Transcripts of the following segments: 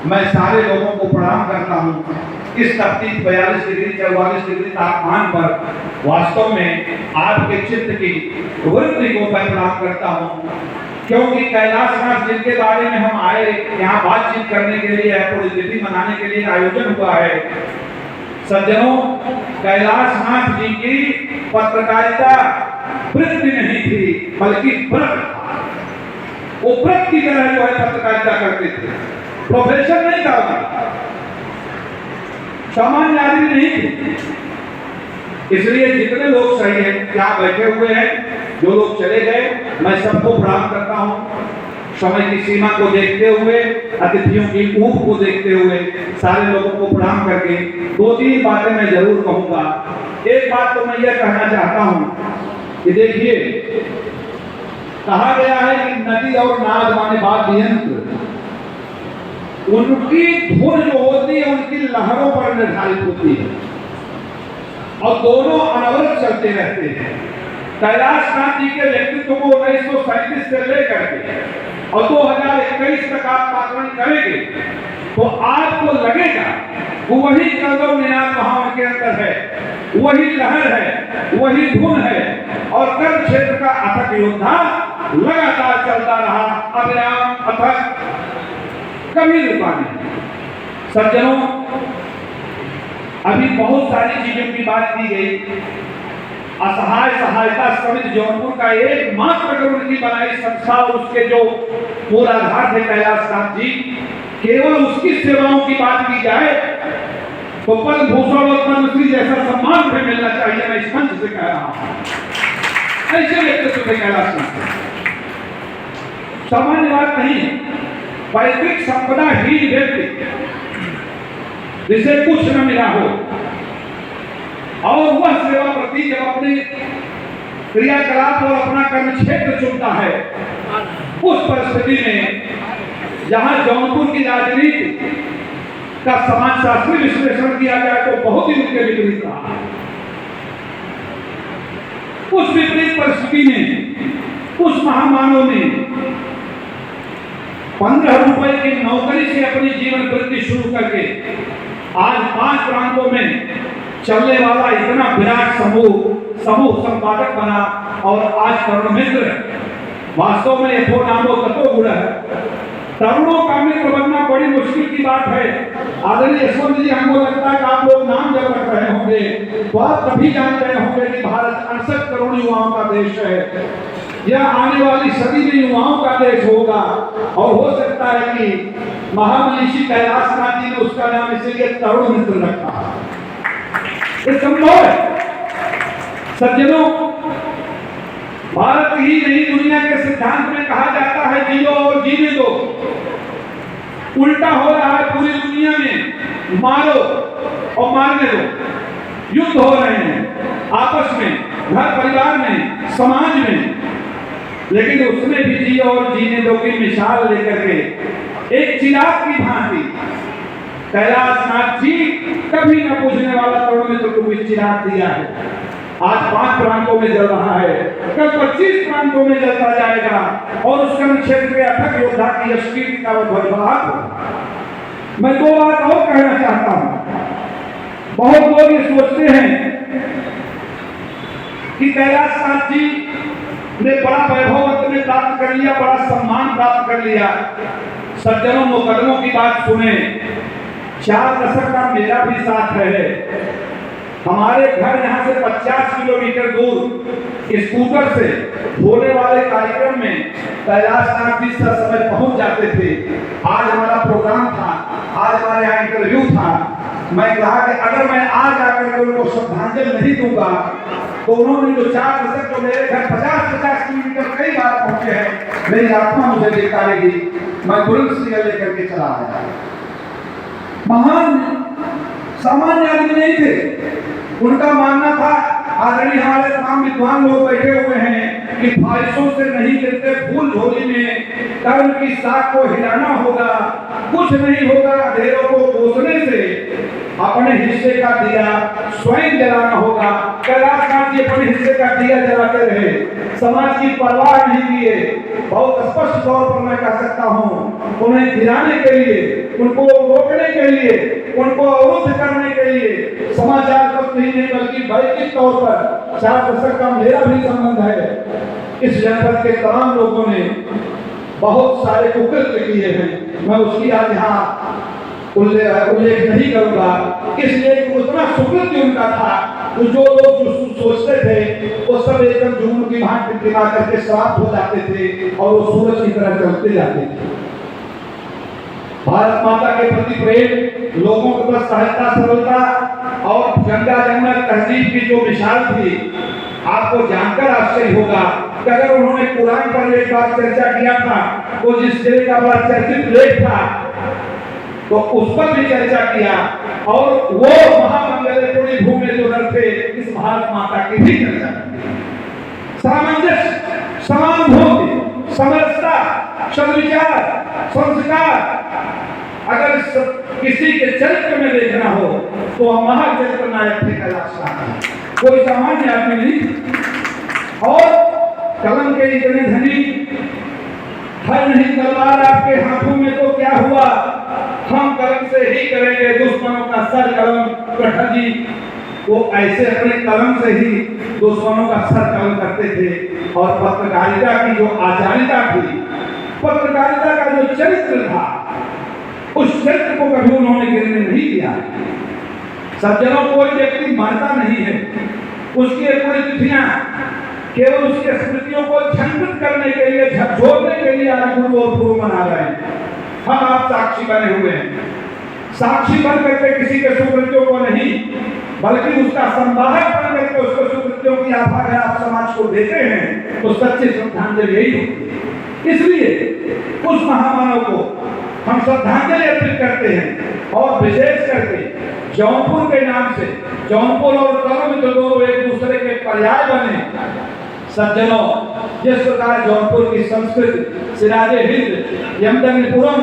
मैं सारे लोगों को प्रणाम करता हूँ। इस तपती 42 डिग्री 44 डिग्री तापमान पर वास्तव में आपके चित्त की वृद्धि को मैं प्रणाम करता हूँ, क्योंकि कैलाशनाथ जिनके बारे में हम आए यहाँ बातचीत करने के लिए, पुण्यतिथि मनाने के लिए आयोजन हुआ है। सज्जनों, कैलाशनाथ जी की पत्रकारिता वृत्ति नहीं थी, बल्कि व्रत था। वो व्रत की तरह जो है पत्रकारिता करते थे, प्रोफेशन नहीं था, सामान्य आदमी नहीं थे। इसलिए जितने लोग सही हैं, क्या बैठे हुए हैं, जो लोग चले गए, मैं सबको प्रणाम करता हूँ। समय की सीमा को देखते हुए, अतिथियों की ऊप को देखते हुए, सारे लोगों को प्रणाम करके 2-3 बातें मैं जरूर कहूंगा। एक बात तो मैं यह कहना चाहता हूं कि देखिए, कहा गया है कि नदी और नाद माने वाद्य यंत्र, उनकी धुन जो होती है उनकी लहरों पर निर्धारित होती है और दोनों अनवरत चलते रहते हैं। कैलाशनाथ जी के व्यक्तित्व को 1937 से लेकर के और 2021 तक आप आकलन करेंगे तो आपको लगेगा कि वही कलरव निनाद वहां उनके अंदर है, वही लहर है, वही धुन है और कर्म क्षेत्र का अथक योद्धा लगातार चलता रहा, अविराम अथक, कभी रुका नहीं। सज्जनों, अभी बहुत सारी चीजों की बात की गई। असहाय सहायता समिति जौनपुर का एकमात्र करोड़ की बनाई संस्था और उसके जो मूलाधार थे कैलाशनाथ जी, केवल उसकी सेवाओं की बात की जाए तो पद्म भूषण और पद्मश्री जैसा सम्मान भी मिलना चाहिए। मैं इस मंच से कह रहा हूं, ऐसे व्यक्तित्व थे कैलाशनाथ। सामान्य बात नहीं है। पैतृक संपदा ही व्यक्ति जिसे कुछ न मिला हो और वह सेवा प्रति जब अपने क्रियाकलाप और अपना कर्म क्षेत्र चुनता है, उस परिस्थिति में जहां जौनपुर की राजनीति का समाजशास्त्री विश्लेषण किया जाए तो बहुत ही उनके विपरीत रहा। उस विपरीत परिस्थिति में उस महामानव ने 15 रुपए की नौकरी से अपनी जीवन वृत्ति शुरू करके आज 5 प्रांतों में चलने वाला इतना विराट समूह संपादक बना और आज तरुण मित्र वास्तव में यथो नामो ततो गुण है। तरुणों का मित्र बनना बड़ी मुश्किल की बात है। आदरणीय यशवंत जी, हमको लगता है कि आप लोग नाम जब रख रहे होंगे तो आप तभी जान रहे होंगे कि भारत 68 करोड़ युवाओं का देश है। यह आने वाली सदी में युवाओं का देश होगा और हो सकता है कि महामनीषी कैलाशनाथ जी ने उसका नाम इसीलिए तरुण मित्र रखा। ये संभव है। सज्जनों, भारत ही नहीं दुनिया के सिद्धांत में कहा जाता है जियो और जीने दो। उल्टा हो रहा है पूरी दुनिया में, मारो और मारने दो। युद्ध हो रहे हैं आपस में, घर परिवार में, समाज में, लेकिन उसमें भी जियो और जीने दो की मिसाल लेकर के एक चिराग की भांति कैलाशनाथ जी कभी न बुझने वाला तरुण मित्र को चिराग दिया है। आज 5 प्रांतों में जल रहा है, कल 25 प्रांतों में जलता जाएगा और उस कर्म क्षेत्र के अथक योद्धा की यशकीर्ति का ध्वजवाहक होगा। मैं 2 बात और कहना चाहता हूं। बहुत लोग ये सोचते हैं कि कैलाशनाथ जी ने बड़ा वैभव में प्राप्त कर लिया, बड़ा सम्मान प्राप्त कर लिया। सज्जनों, मुकदमों की बात सुने। 4 दशक का मेरा भी साथ है। हमारे घर यहाँ से 50 किलोमीटर दूर स्कूटर से होने वाले कार्यक्रम में कैलाशनाथ जी सर समय पहुंच जाते थे। आज हमारा प्रोग्राम था, आज हमारे यहाँ इंटरव्यू था। मैं कहा कि अगर मैं आज आकर के उनको श्रद्धांजलि नहीं दूंगा तो उन्होंने जो 4 दशक जो मेरे घर 50-50 किलोमीटर कई बार पहुंचे हैं, मेरी आत्मा मुझे दिखाएगी। मैं तुरंत सिग्नल लेकर के चला आया। महान सामान्य आदमी नहीं थे। उनका मानना था, आदरणीय हमारे तमाम विद्वान लोग बैठे हुए हैं, कि ख्वाहिशों से नहीं गिरते फूल झोली में, कर्म की साख को हिलाना होगा, कुछ नहीं होगा अंधेरों को कोसने से, अपने हिस्से का दिया स्वयं जलाना होगा। कैलाशनाथ जी अपने हिस्से का दिया जलाते रहे, समाज की परवाह नहीं किए। बहुत स्पष्ट तौर पर मैं कह सकता हूँ, उन्हें गिराने के लिए उनको रोकने के लिए, उनको अवरुद्ध करने के लिए समाचार पत्र ही नहीं बल्कि वैयक्तिक तौर पर 4 दशक का मेरा भी संबंध है। इस जनपद के तमाम लोगों ने बहुत सारे कुकृत्य किए हैं, मैं उसकी आज यहाँ उल्लेख नहीं करूंगा, इसलिए कि उतना सुकृत्य उनका था तो जो लोग जो सोचते थे वो सब एकदम जुनून की भांति टिमा करके समाप्त हो जाते थे और वो सूरज की तरह चलते जाते थे। भारत माता के प्रति प्रेम, लोगों के प्रति सहजता, सरलता और गंगा जमुना तहजीब की जो मिसाल थी, आपको जानकर आश्चर्य होगा कि अगर उन्होंने कुरान पर एक बार चर्चा किया था, वो जिस जिले का बड़ा चर्चित लेख था तो उस पर भी चर्चा किया और वो महामंगल पूरी भूमि में जो नर थे इस भारत माता की भी चर्चा की। सामंजस्य, समानुभूति, समरसता, सद्विचार, संस्कार अगर किसी के चरित्र में देखना हो तो वह महाचरित्र नायक थे कैलाश नाथ, कोई सामान्य आदमी नहीं। और कलम के इतने धनी, हर नहीं तलवार आपके हाथों में तो क्या हुआ, हम कलम से ही करेंगे दुश्मनों का सर कलम। कृष्ण जी वो ऐसे अपने कलम से ही दुश्मनों का सर कलम करते थे। और पत्रकारिता की जो आचार्यता थी, पत्रकारिता का जो चरित्र था, उस चरित्र को कभी उन्होंने गिरने नहीं दिया। सज्जनों, कोई व्यक्ति मरता नहीं है, उसकी पुण्यतिथियां केवल उसके स्मृतियों को झंझट करने के लिए, झकझोरने के लिए आज गुरु और पूर्व मना रहे हैं। हम आप साक्षी बने हुए हैं, साक्षी बन करके किसी के सुकृत्यों को नहीं बल्कि उसका संवाहक बन करके उसके सुकृत्यों की आभा अगर आप समाज को देते हैं तो सच्ची श्रद्धांजलि यही होती है। इसलिए उस महामानव को हम श्रद्धांजलि अर्पित करते हैं। और विशेष करके जौनपुर के नाम से, जौनपुर और कलम जो दोनों एक दूसरे के पर्याय बने। सज्जनों, जिस प्रकार जौनपुर की संस्कृति सिराजे हिंद, यमदग्निपुरम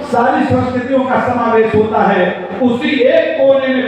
सारी संस्कृतियों का समावेश होता है, उसी एक कोने में